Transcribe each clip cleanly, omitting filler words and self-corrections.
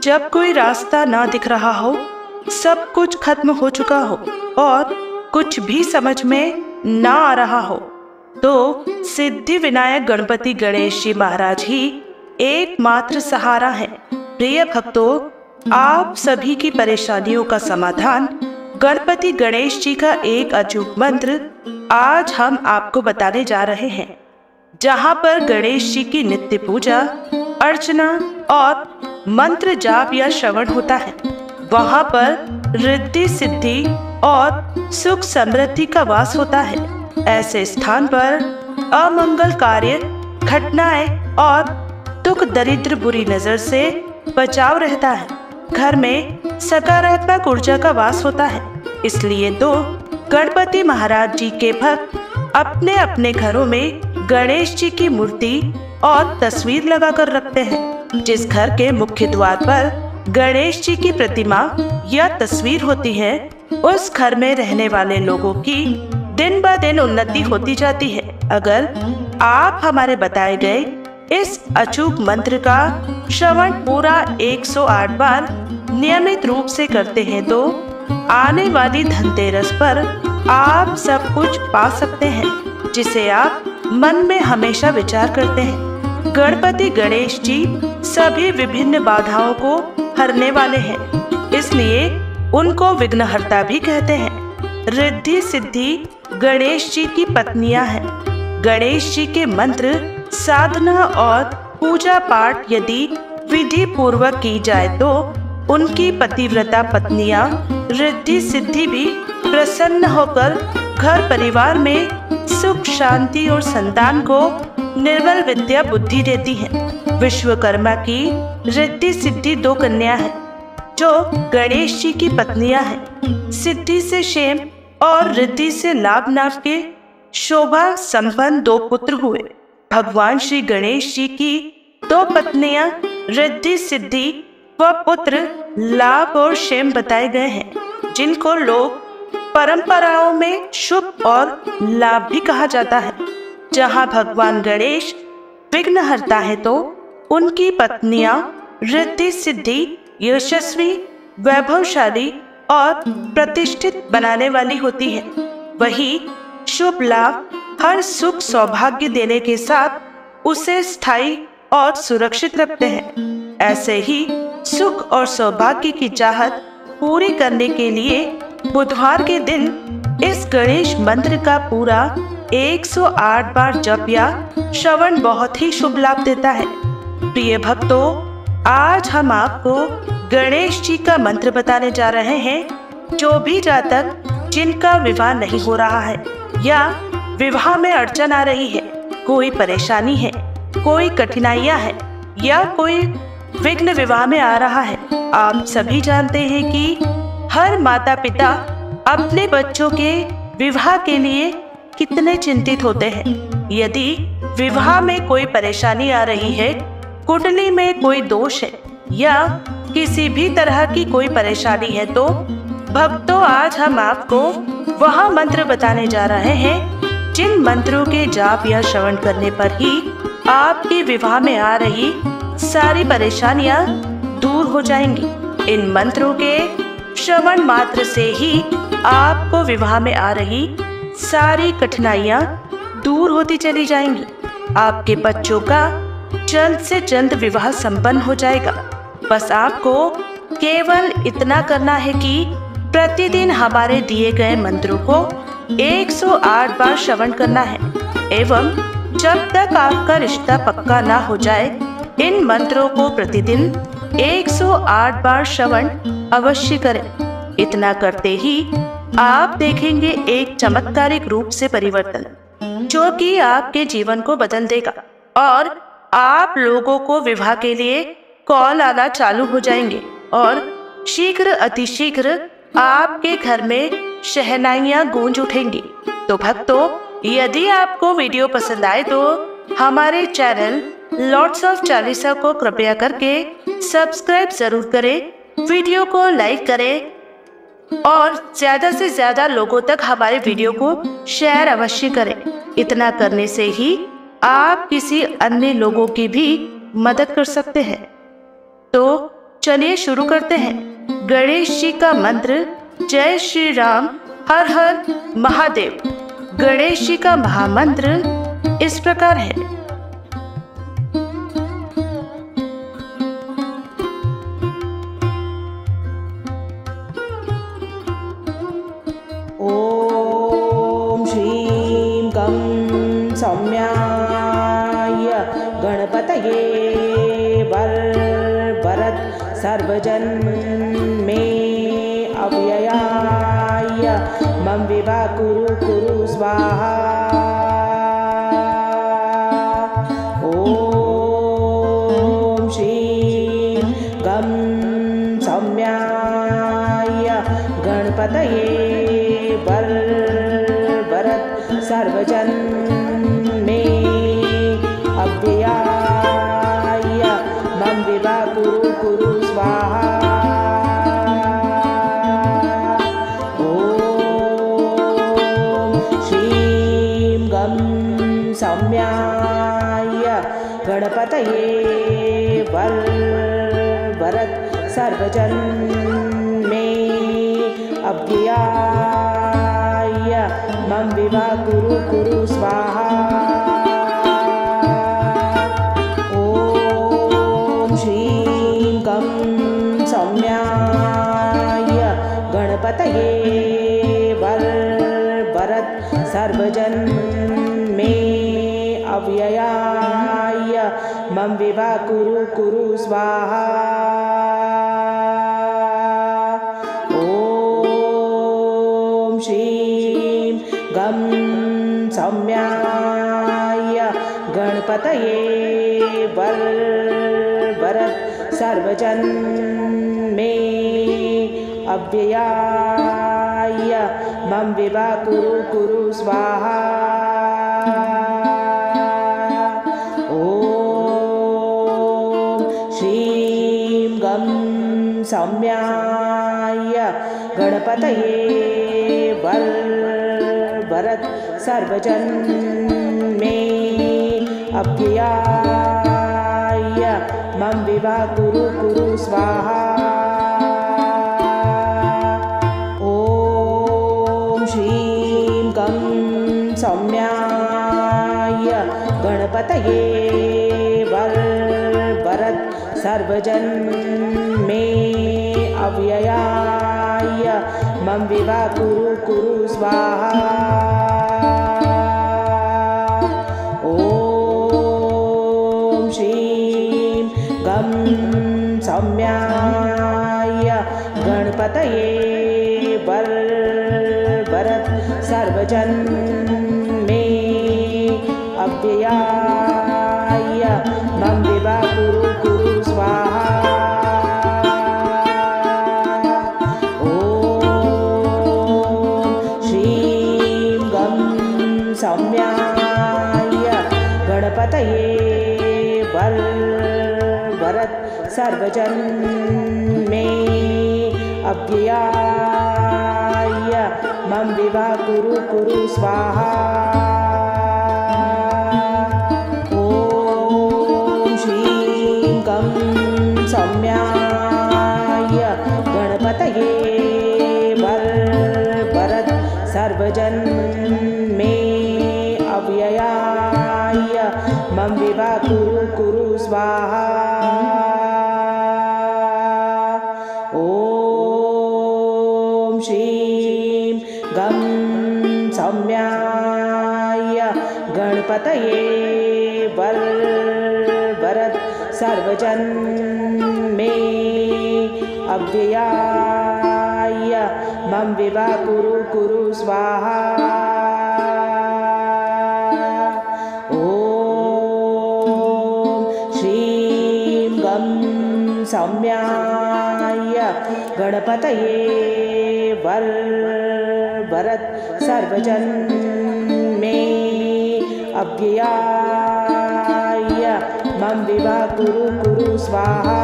जब कोई रास्ता ना दिख रहा हो, सब कुछ खत्म हो चुका हो और कुछ भी समझ में ना आ रहा हो, तो सिद्धि विनायक गणपति गणेश जी महाराज ही एकमात्र सहारा है। प्रिय भक्तों, आप सभी की परेशानियों का समाधान गणपति गणेश जी का एक अचूक मंत्र आज हम आपको बताने जा रहे हैं। जहाँ पर गणेश जी की नित्य पूजा अर्चना और मंत्र जाप या श्रवण होता है, वहाँ पर रिद्धि सिद्धि और सुख समृद्धि का वास होता है। ऐसे स्थान पर अमंगल कार्य, घटनाएं और दुख दरिद्र बुरी नजर से बचाव रहता है। घर में सकारात्मक ऊर्जा का वास होता है। इसलिए तो गणपति महाराज जी के भक्त अपने अपने घरों में गणेश जी की मूर्ति और तस्वीर लगाकर रखते हैं। जिस घर के मुख्य द्वार पर गणेश जी की प्रतिमा या तस्वीर होती है, उस घर में रहने वाले लोगों की दिन ब दिन उन्नति होती जाती है। अगर आप हमारे बताए गए इस अचूक मंत्र का श्रवण पूरा 108 बार नियमित रूप से करते हैं, तो आने वाली धनतेरस पर आप सब कुछ पा सकते हैं, जिसे आप मन में हमेशा विचार करते हैं। गणपति गणेश जी सभी विभिन्न बाधाओं को हरने वाले हैं, इसलिए उनको विघ्नहर्ता भी कहते हैं। रिद्धि सिद्धि गणेश जी की पत्नियां हैं। गणेश जी के मंत्र, साधना और पूजा पाठ यदि विधि पूर्वक की जाए तो उनकी पतिव्रता पत्नियां रिद्धि सिद्धि भी प्रसन्न होकर घर परिवार में सुख शांति और संतान को निर्मल विद्या बुद्धि देती हैं। विश्वकर्मा की रिद्धि सिद्धि 2 कन्या हैं, जो गणेश जी की पत्नियां हैं। सिद्धि से क्षेम और रिद्धि से लाभ नाभ के शोभा संपन्न 2 पुत्र हुए। भगवान श्री गणेश जी की 2 पत्नियां रिद्धि सिद्धि व पुत्र लाभ और क्षेम बताए गए हैं, जिनको लोग परंपराओं में शुभ और लाभ भी कहा जाता है। जहां भगवान गणेश विघ्नहर्ता है, तो उनकी पत्नियां रिद्धि सिद्धि यशस्वी, वैभवशाली और प्रतिष्ठित बनाने वाली होती है। वही शुभ लाभ हर सुख सौभाग्य देने के साथ उसे स्थायी और सुरक्षित रखते हैं। ऐसे ही सुख और सौभाग्य की चाहत पूरी करने के लिए बुधवार के दिन इस गणेश मंत्र का पूरा 108 बार जप या श्रवण बहुत ही शुभ लाभ देता है। प्रिय भक्तों, आज हम आपको गणेश जी का मंत्र बताने जा रहे हैं। जो भी जातक जिनका विवाह नहीं हो रहा है या विवाह में अड़चन आ रही है, कोई परेशानी है, कोई कठिनाइयां है या कोई विघ्न विवाह में आ रहा है, आप सभी जानते हैं कि हर माता पिता अपने बच्चों के विवाह के लिए कितने चिंतित होते हैं। यदि विवाह में कोई परेशानी आ रही है, कुंडली में कोई दोष है या किसी भी तरह की कोई परेशानी है, तो भक्तों आज हम आपको वह मंत्र बताने जा रहे हैं जिन मंत्रों के जाप या श्रवण करने पर ही आपके विवाह में आ रही सारी परेशानियां दूर हो जाएंगी। इन मंत्रों के श्रवण मात्र से ही आपको विवाह में आ रही सारी कठिनाइयां दूर होती चली जाएंगी। आपके बच्चों का जल्द से जल्द विवाह संपन्न हो जाएगा। बस आपको केवल इतना करना है कि प्रतिदिन हमारे दिए गए मंत्रों को 108 बार श्रवण करना है एवं जब तक आपका रिश्ता पक्का ना हो जाए, इन मंत्रों को प्रतिदिन 108 बार श्रवण अवश्य करें। इतना करते ही आप देखेंगे एक चमत्कारिक रूप से परिवर्तन, जो कि आपके जीवन को बदल देगा और आप लोगों को विवाह के लिए कॉल आना चालू हो जाएंगे और शीघ्र अतिशीघ्र आपके घर में शहनाइयां गूंज उठेंगी। तो भक्तों, यदि आपको वीडियो पसंद आए तो हमारे चैनल लॉर्ड्स ऑफ चालीसा को कृपया करके सब्सक्राइब जरूर करें, वीडियो को लाइक करें और ज्यादा से ज्यादा लोगों तक हमारे वीडियो को शेयर अवश्य करें। इतना करने से ही आप किसी अन्य लोगों की भी मदद कर सकते हैं। तो चलिए शुरू करते हैं। गणेश जी का मंत्र जय श्री राम हर हर महादेव। गणेश जी का महामंत्र इस प्रकार है। ओम श्रीं गं सौम्याय गणपतये वरद सर्वजन मे अव्ययाय मम विवा कुरु स्वाहा। ओम श्रीं गं सौम्याय गणपतये वरद सर्वजन मे अव्ययाय मम विवा कुरु स्वाहा। ओम श्रीं गं सौम्याय गणपतये वरद सर्वजन मे अव्ययाय मम विवा कुरु स्वाहा। ओम श्रीं गं सौम्याय गणपतये वरद सर्वजन मे अव्ययाय मम विवा कुरु स्वाहा। ओम श्रीं गं सौम्याय गणपतये वरद सर्वजन मे अव्ययाय मम विवा कुरु स्वाहा। ओम श्रीं गं सौम्याय गणपतये वरद सर्वजन मे अव्ययाय मम विवा कुरु स्वाहा। ओम श्रीं गं सौम्याय गणपतये वरद सर्वजन मे अव्ययाय मम विवा कुरु स्वाहा। ओम श्रीं गं सौम्याय गणपतये वरद सर्वजन मे अव्ययाय मम विवा कुरु स्वाहा। ओम श्रीं गं सौम्याय गणपतये वरद सर्वजन मे अव्ययाय मम विवा कुरु स्वाहा। ओम श्रीं गं सौम्याय गणपतये वरद सर्वजन मे अव्ययाय मम विवा कुरु स्वाहा। ओम श्रीं गं सौम्याय गणपतये वरद सर्वजन मे अव्ययाय मम विवा कुरु स्वाहा। ओम श्रीं गं सौम्याय गणपतये वरद सर्वजन मे अव्ययाय मम विवा कुरु स्वाहा।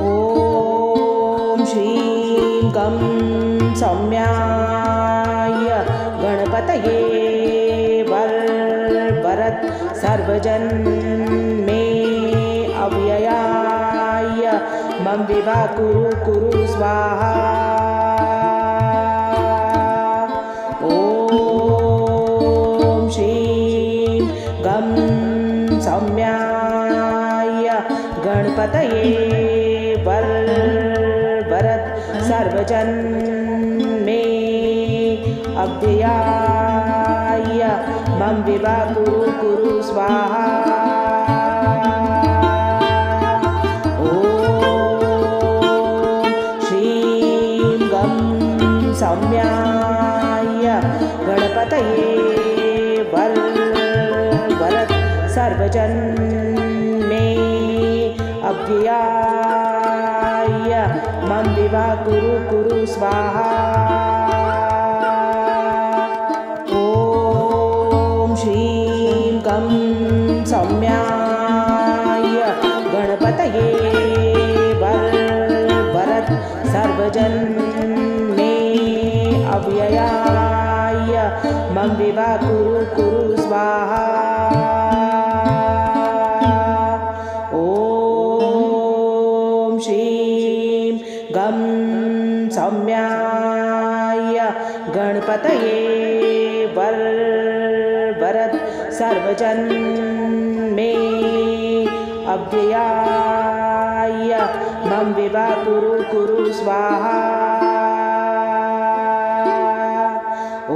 ओम श्रीं गं सौम्याय गणपतये वरद सर्वजन मे अव्ययाय मम विवा कुरु कुरु स्वाहा ॐ श्रीं गं सौम्याय गणपतये वरद सर्वजन मे अव्ययाय मम विवा कुरु कुरु स्वाहा ॐ श्रीं गं सौम्याय गणपतये वरद सर्वजन मे अव्ययाय मम विवा कुरु कुरु स्वाहा ॐ श्रीं गं सौम्याय गणपतये वरद सर्वजन मे अव्ययाय मम विवा कुरु कुरु स्वाहा ॐ श्रीं गं सौम्याय गणपतये वरद सर्वजन मे अव्ययाय मम विवा कुरु कुरु स्वाहा ॐ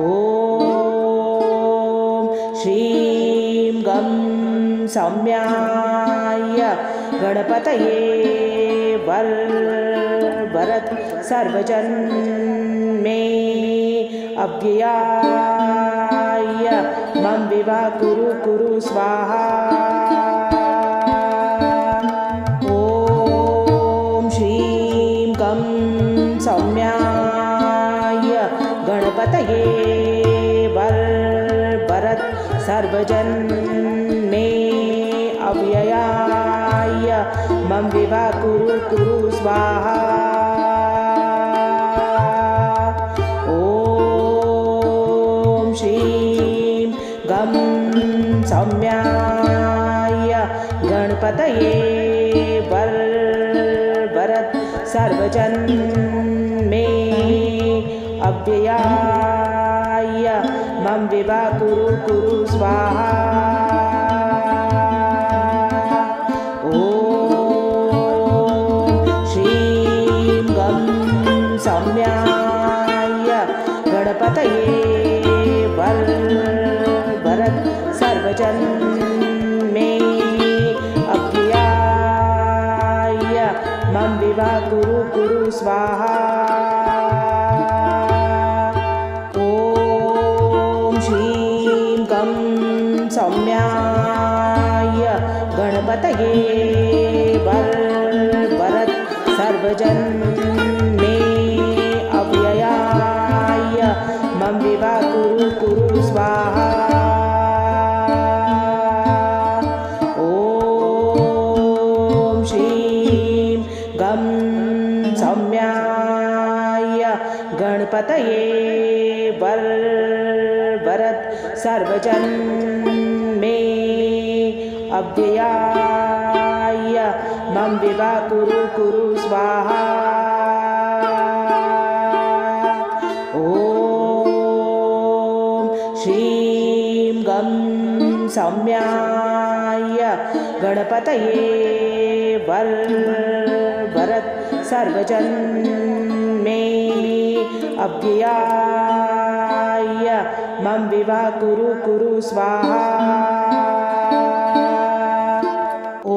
श्रीं गं सौम्याय गणपतये वरद सर्वजन मे अव्ययाय मम विवा कुरु कुरु स्वाहा ॐ श्रीं गं सौम्याय गणपतये वरद सर्वजन मे अव्ययाय मम विवा कुरु कुरु स्वाहा ॐ श्रीं गं सौम्याय गणपतये वरद सर्वजन मे अव्ययाय मम विवा कुरु कुरु स्वाहा ॐ श्रीं गं सौम्याय गणपतये वरद सर्वजन मे अव्ययाय मम विवा कुरु कुरु स्वाहा ॐ श्रीं गं सौम्याय गणपतये वरद सर्वजन मे अव्ययाय मम विवा कुरु कुरु स्वाहा ॐ श्रीं गं सौम्याय गणपतये वरद सर्वजन मे अव्ययाय मम विवा कुरु कुरु स्वाहा ॐ श्रीं गं सौम्याय गणपतये वरद सर्वजन मे अव्ययाय मम विवा कुरु कुरु स्वाहा ॐ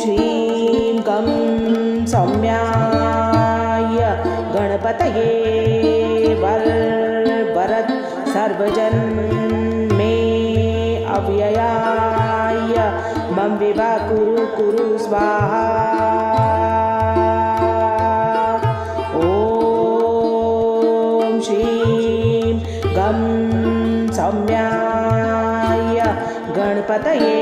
श्रीं गं सौम्याय गणपतये वरद सर्वजन मे अव्ययाय मम विवा कुरु कुरु स्वाहा ॐ श्रीं गं सौम्याय गणपतये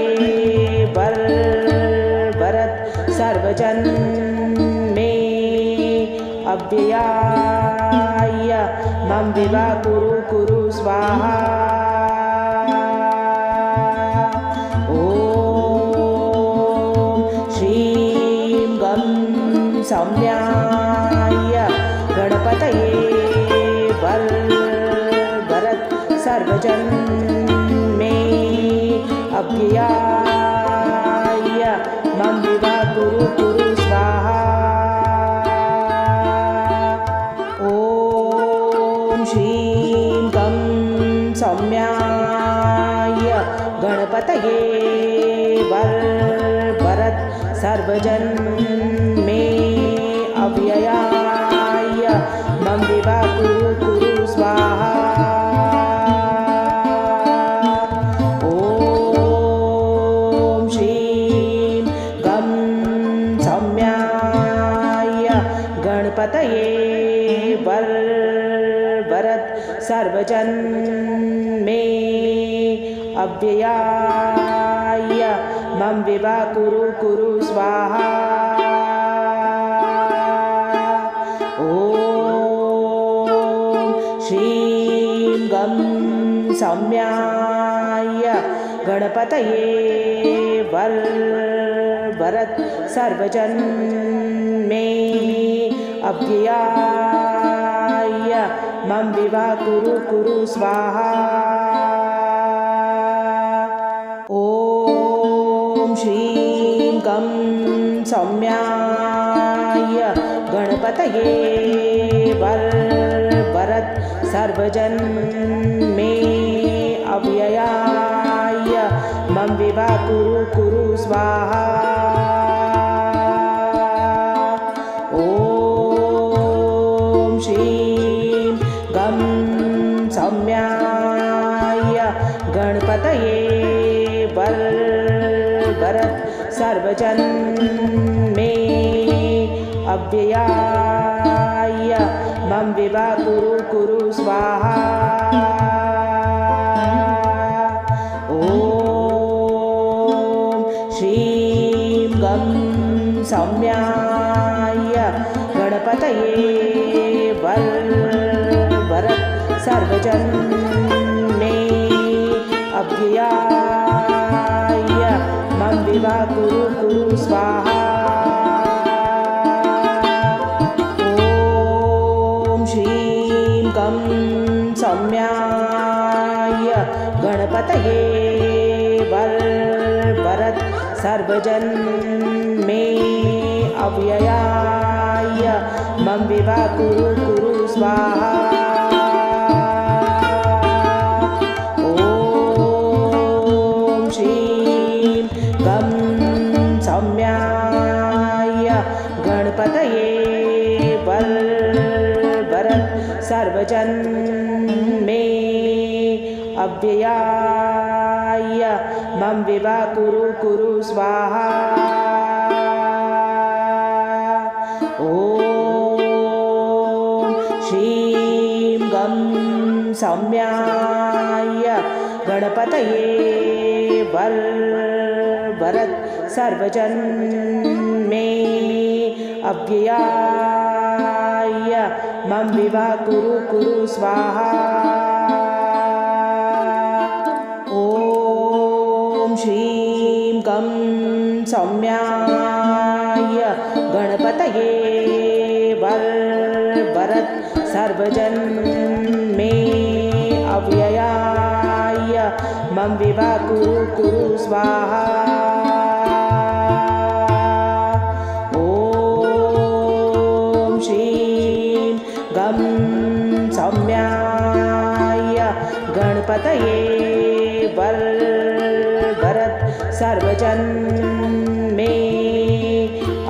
वरद सर्वजन मे अव्ययाय मम विवा कुरु कुरु स्वाहा ॐ सौम्याय गणपतये वरद सर्वजन मे अव्ययाय मम विवा कुरु कुरु स्वाहा। ॐ श्रीं गं सौम्याय गणपतये वरद सर्वजन मे अव्ययाय मम विवा कुरु कुरु स्वाहा। ॐ श्रीं गं सौम्याय गणपतये वरद सर्वजन मे अव्ययाय मम विवा कुरु कुरु स्वाहा। ॐ श्रीं गं सौम्याय गणपतये वरद सर्वजन मे अव्ययाय मम विवा कुरु कुरु स्वाहा। ॐ श्रीं गं सौम्याय गणपतये वरद सर्वजन मे अव्ययाय मम विवा कुरु कुरु स्वाहा। ॐ श्रीं गं सौम्याय गणपतये वरद सर्वजन मे अव्ययाय मम विवा कुरु कुरु स्वाहा। ॐ श्रीं गं सौम्याय गणपतये वरद सर्वजन मे अव्ययाय मम विवा कुरु कुरु स्वाहा। ॐ श्रीं गं सौम्याय गणपतये वरद सर्वजन मे अव्ययाय मम विवा कुरु कुरु स्वाहा। ॐ श्रीं गं सौम्याय गणपतये वरद सर्वजन मे अव्ययाय मम विवा कुरु कुरु स्वाहा। ॐ श्रीं गं सौम्याय गणपतये वरद सर्वजन मे अव्ययाय मम विवा कुरु कुरु स्वाहा। ॐ श्रीं गं सौम्याय गणपतये वरद सर्वजन मे अव्ययाय मम विवा कुरु कुरु स्वाहा। ॐ श्रीं गं सौम्याय गणपतये वरद सर्वजन मे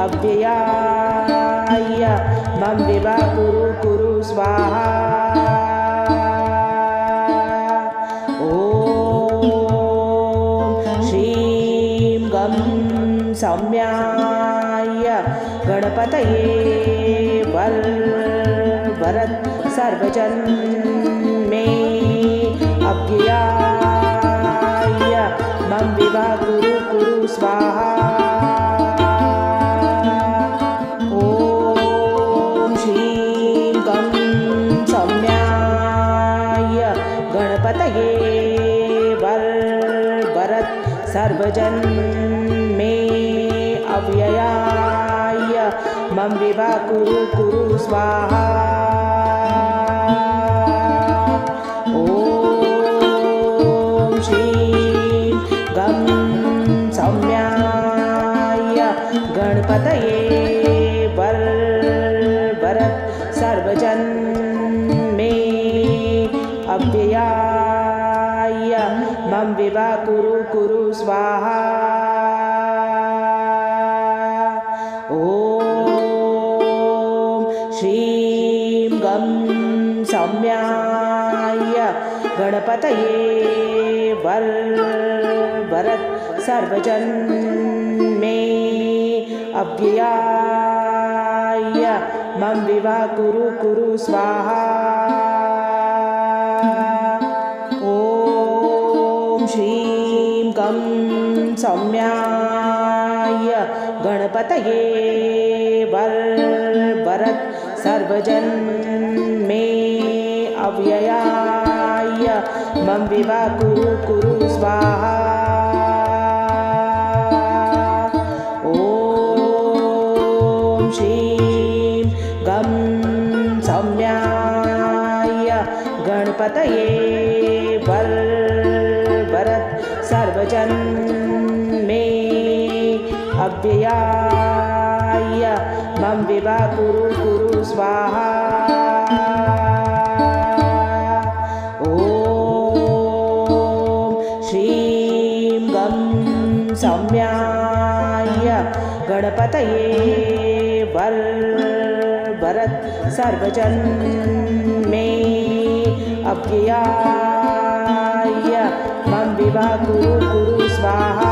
अव्ययाय मम विवा कुरु कुरु स्वाहा। ॐ श्रीं गं सौम्याय गणपतये वरद सर्वजन मे अव्ययाय मम विवा कुरु कुरु स्वाहा। ॐ श्रीं गं सौम्याय गणपतये वरद सर्वजन मे अव्ययाय मम विवा कुरु कुरु स्वाहा ॐ श्रीं गं सौम्याय गणपतये वरद सर्वजन मे अव्ययाय मम विवा कुरु कुरु स्वाहा ॐ श्रीं गं सौम्याय गणपतये वरद सर्वजन मे अव्ययाय मम विवा कुरु कुरु स्वाहा ॐ श्रीं गं सौम्याय गणपतये वरद सर्वजन मे अव्ययाय मम विवा कुरु कुरु स्वाहा ॐ श्रीं गं सौम्याय गणपतये वरद सर्वजन मे अव्ययाय मम विवा कुरु कुरु स्वाहा ॐ श्रीं गं सौम्याय गणपतये वरद सर्वजन मे अव्ययाय मम विवा कुरु कुरु स्वाहा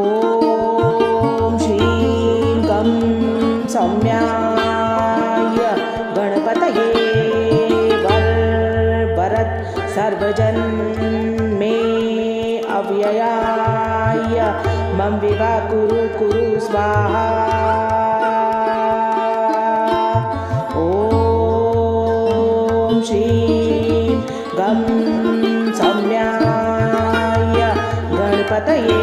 ॐ श्रीं गं सौम्याय गणपतये वरद सर्वजन मे अव्ययाय मम विवा कुरु कुरु स्वाहा ॐ श्रीं गं सौम्याय गणपतये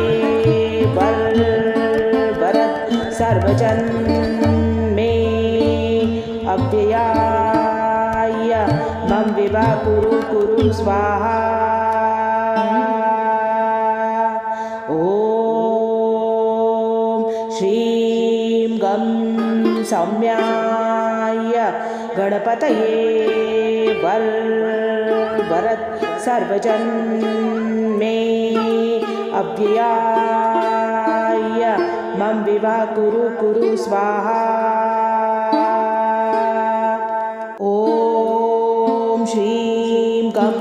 वरद सर्वजन मे अव्ययाय मम विवा कुरु कुरु स्वाहा ॐ श्रीं गं सौम्याय गणपतये वरद सर्वजन मे अव्ययाय मम विवा कुरु कुरु स्वाहा ॐ श्रीं गं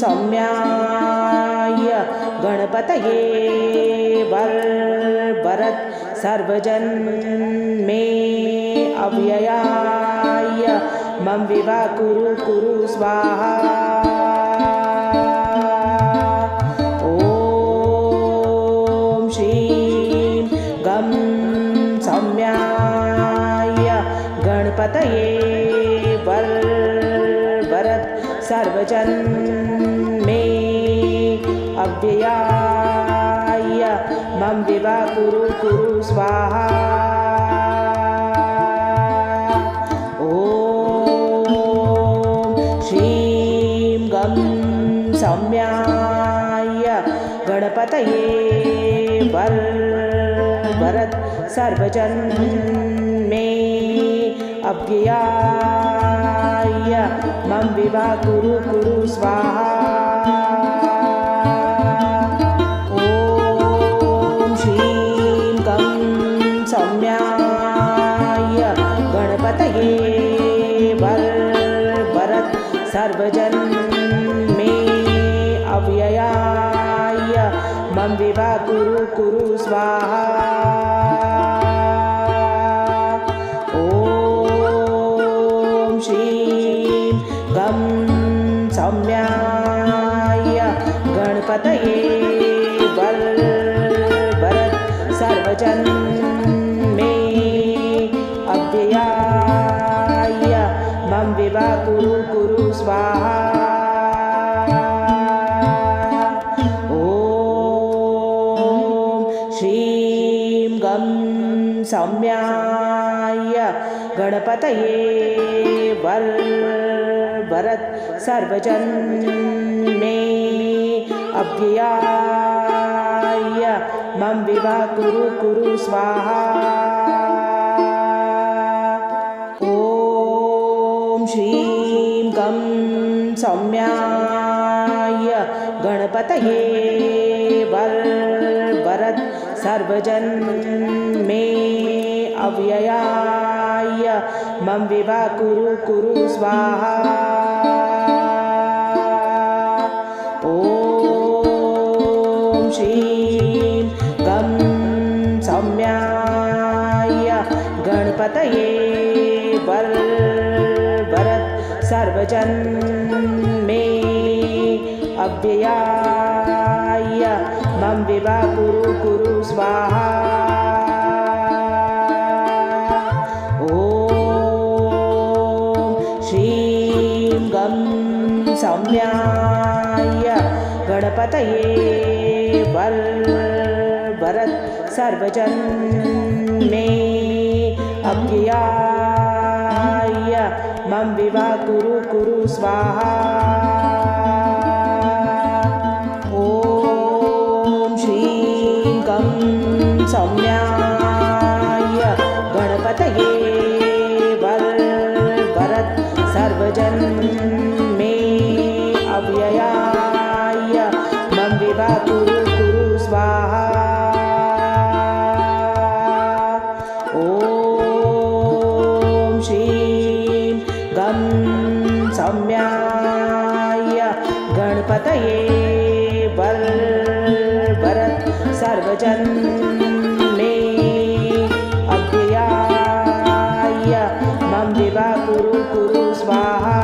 सौम्याय गणपतये वरद सर्वजन मे अव्ययाय मम विवा कुरु कुरु स्वाहा ॐ श्रीं गं सौम्याय गणपतये वरद सर्वजन मे अव्ययाय मम विवा कुरु कुरु स्वाहा ॐ श्रीं गं सौम्याय गणपतये वरद सर्वजन मे अव्ययाय मम विवा कुरु कुरु स्वाहा ॐ श्रीं गं सौम्याय गणपतये वरद सर्वजन मे अव्ययाय मम विवा कुरु कुरु स्वाहा ॐ श्रीं गं सौम्याय गणपतये वरद सर्वजन मे अव्ययाय मम विवा कुरु कुरु स्वाहा ॐ श्रीं गं सौम्याय गणपतये वरद सर्वजन मे अव्ययाय मम विवाह कुरु स्वाहा। ॐ श्रीं गं सौम्याय गणपतये वरद सर्वजन मे अव्ययाय मम विवाह कुरु स्वाहा। ॐ श्रीं गं सौम्याय गणपतये वरद सर्वजन मे अव्ययाय मम विवाह कुरु स्वाहा। ॐ श्रीं गं सौम्याय गणपतये वरद सर्वजन मे अव्ययाय मम विवाह कुरु स्वाहा। ॐ श्रीं गं सौम्याय गणपतये वरद सर्वजन मे अव्ययाय मम विवाह कुरु स्वाहा। ॐ श्रीं गं सौम्याय गणपतये वरद सर्वजन मे अव्ययाय मम विवाह कुरु स्वाहा।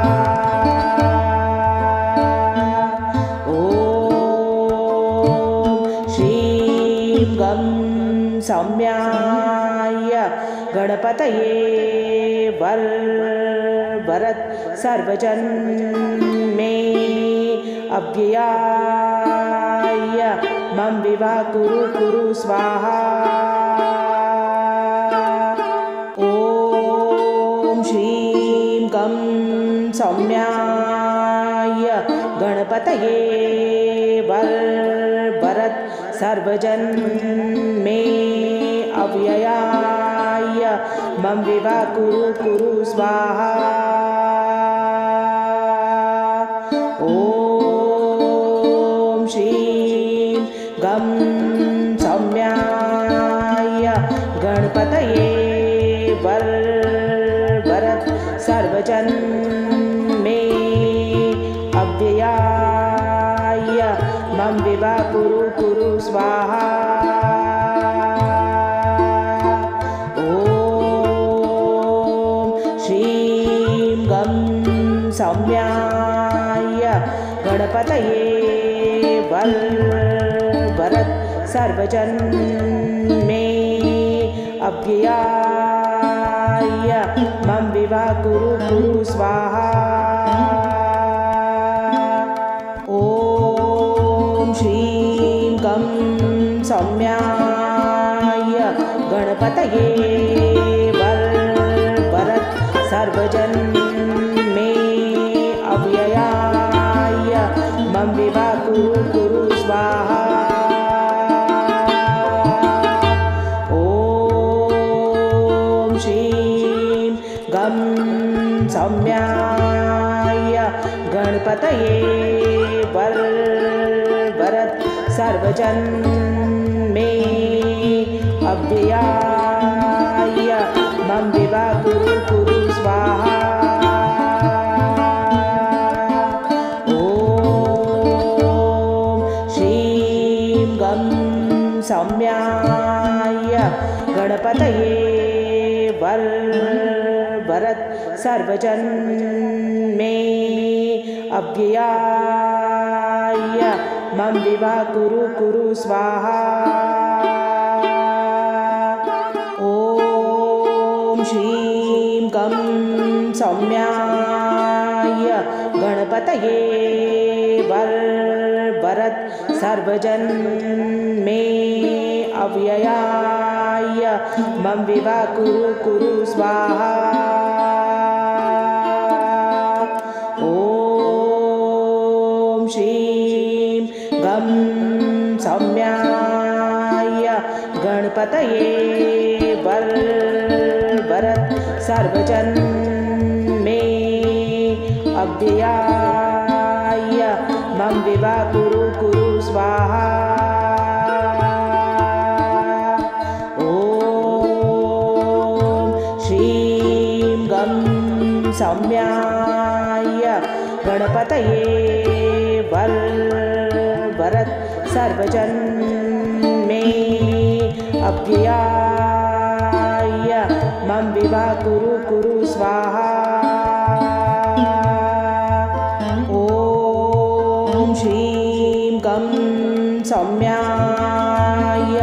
ॐ श्रीं गं सौम्याय गणपतये वरद सर्वजन मे अव्ययाय मम विवाह कुरु स्वाहा। ॐ श्रीं गं सौम्याय गणपतये वरद सर्वजन मे अव्ययाय मम विवाह कुरु स्वाहा। ॐ श्रीं गं सौम्याय गणपतये वरद सर्वजन मे अव्ययाय मम विवाह कुरु स्वाहा। ॐ श्रीं गं सौम्याय गणपतये वरद सर्वजन मे अव्ययाय मम विवाह कुरु स्वाहा। ॐ श्रीं गं सौम्याय गणपतये वरद सर्वजन मे अव्ययाय मम विवाह कुरु स्वाहा। ॐ श्रीं गं सौम्याय गणपतये वरद सर्वजन मे अव्ययाय मम विवाह कुरु स्वाहा। ॐ श्रीं गं सौम्याय गणपतये वरद सर्वजन मे अव्ययाय मम विवाह कुरु स्वाहा। ॐ श्रीं गं सौम्याय गणपतये वरद सर्वजन मे अव्ययाय मम विवाह कुरु कुरु स्वाहा। ॐ श्रीं गं सौम्याय गणपतये वरद सर्वजन मे अव्ययाय मम विवाह कुरु कुरु स्वाहा। ॐ श्रीं गं सौम्याय गणपतये वरद सर्वजन मे अव्ययाय मम विवाह कुरु कुरु स्वाहा। ॐ श्रीं गं सौम्याय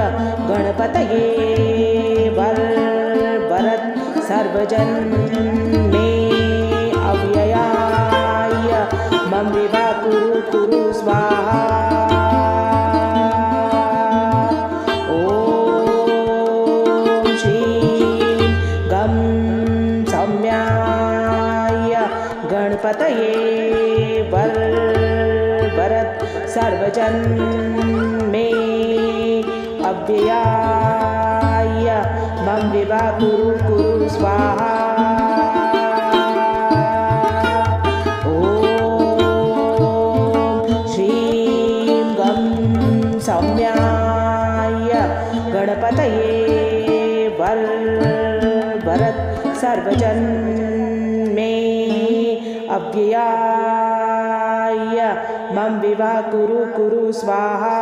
गणपतये वरद सर्वजन मे अव्ययाय मम विवाह कुरु कुरु स्वाहा। ॐ श्रीं गं सौम्याय गणपतये वरद सर्वजन मे अव्ययाय मम विवाह कुरु कुरु स्वाहा। ॐ श्रीं गं सौम्याय गणपतये वरद सर्वजन मे अव्ययाय मम विवाह कुरु कुरु स्वाहा।